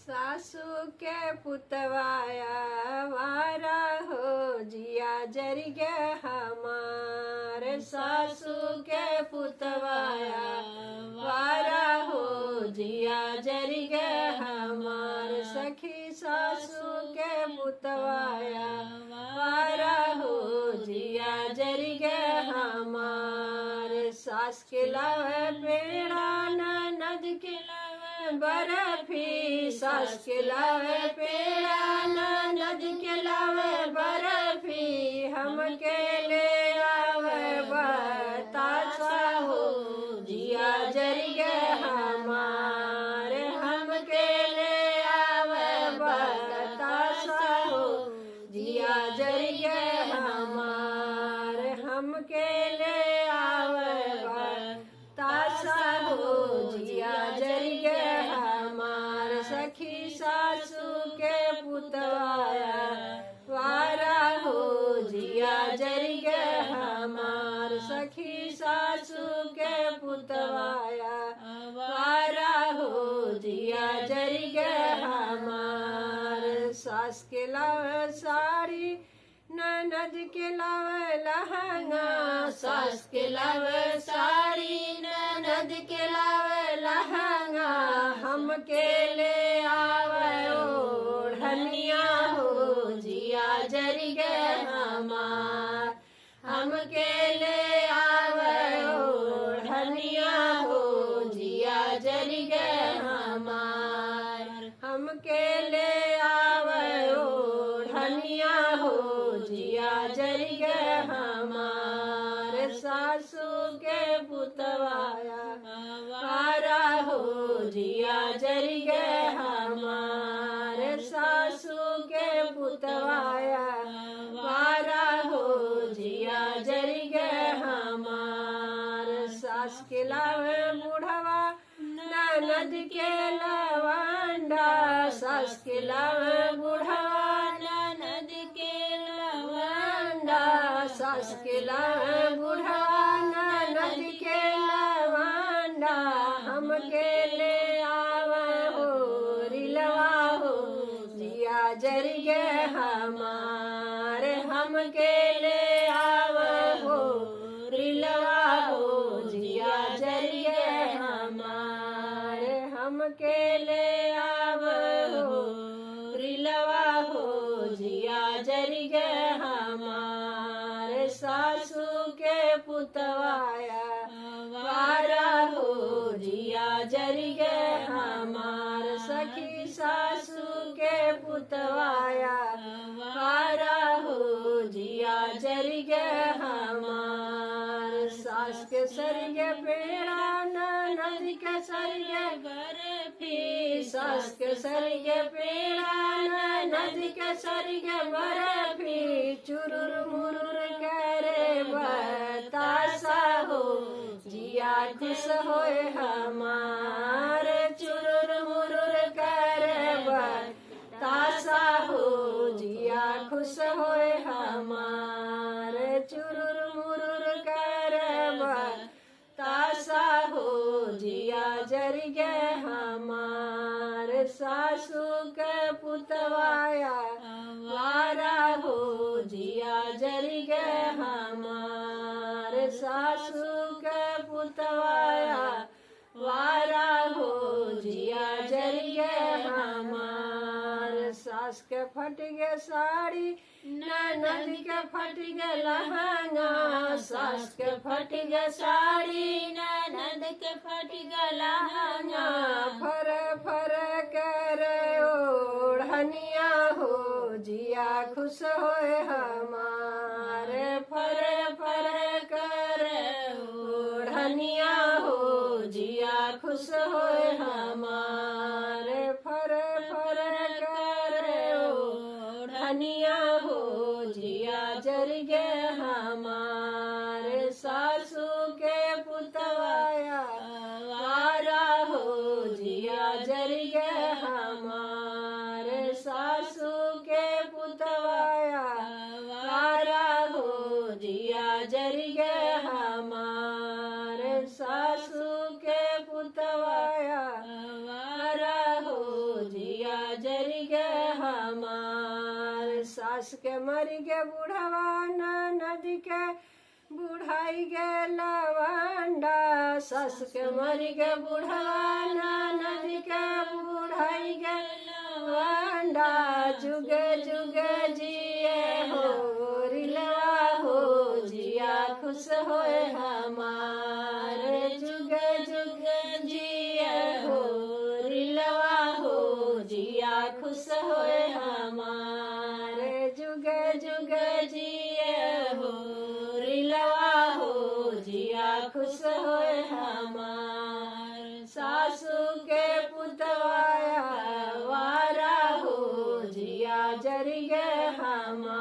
सासू के पुतवाया वारा हो जिया जर गया हमार। सासू के पुतवाया वारा हो जिया जर गया हमार। सखी सासू के पुतवाया वारा हो जिया जर गया हमार। सास के लावे पेड़ा ननद के लावे बर्फी। सास के लावे पेड़ा ननद के लावे बर्फी। हम के ले आवे बतासा हो जिया जर गया हमार। हम के ले आवे बतासा हो जिया जर गया हमार। हम के ले आवे बतासा हो जिया जर गया हमार। सखी सासू के पुतवाया वारा हो जिया जर गया हमार। सखी सासू के पुतवाया वारा हो जिया जर गया हमार। सास के लावे साड़ी ननद के लावे लहंगा। सास के लावे साड़ी ननद के लावे लहंगा। हम के ले आवे ओढ़निया हो जिया जर गया हमार। हम के ले आवे ओढ़निया हो जिया जर गया हमार। हम के ले आवे ओढ़निया हो जिया जर गया हमार। सासू के पुतवाया वारा हो जिया जर गया हमार। सासू के पुतवाया वारा हो जिया जर गया हमार। सास के लावे बुढ़वा ननद के लवंडा। सास के लावे बुढ़वा ननद के लवंडा। सास के लावे बुढ़वा ननद के लवंडा। हम के ले आवे हो रिलवा हो जिया जर गया हमार। हम के ले आवे हो रिलवा हो जिया जर गया हमार। हम के ले आवे हो रिलवा हो जिया जर गया हमार। सासू के पुतवाया वारा हो जिया जर गया हमार। सखी सासू के पुतवाया वारा हो जिया जर गया हमार। सास के सरगे पेड़ा ननद के सरगे बर्फी। सास के सरगे पेड़ा ननद के सरगे बर्फी। चुरुर मुरुर करे बतासा हो जिया खुश होए हमार। चुरुर मुरुर करे बतासा हो जिया खुश होए हमार। चुरुर मुरुर करे बतासा हो जिया जर गया हमार। सासू के पुतवाया वारा हो जिया जर गया हमार। सासू के पुतवाया वारा हो जिया जर गया हमार। सास के फट गए साड़ी ननद के फट गए लहंगा। सास के फट गए साड़ी ननद के फट गए लहंगा। फर फर करे ओढ़निया हो जिया खुश होए हमार। फर फर करे ओढ़निया हो जिया खुश होए हमार। फर फर करे ओढ़निया हो जिया जर गया हमार। सासू के पुतवाया वारा हो जिया जर गया हमार। सासू के पुतवाया वारा हो जिया जर गया हमार। सासू के पुतवाया वारा हो जिया सास के मरी गे बुढ़वा ननद के बुढ़ाई गे लवंडा सास के मरी गे बुढ़वा ननद के बुढ़ाई गे लवंडा जुगे जुगे जिए हो रिलवा हो जिया खुश होए हमारे जुगे जुगे जिए हो रिलवा हो जिया खुश होए हमारे जुगे जुगे जिए हो रिलवा हो जिया खुश होए हमार सासू के पुतवाया वारा हो जिया जरिए हमार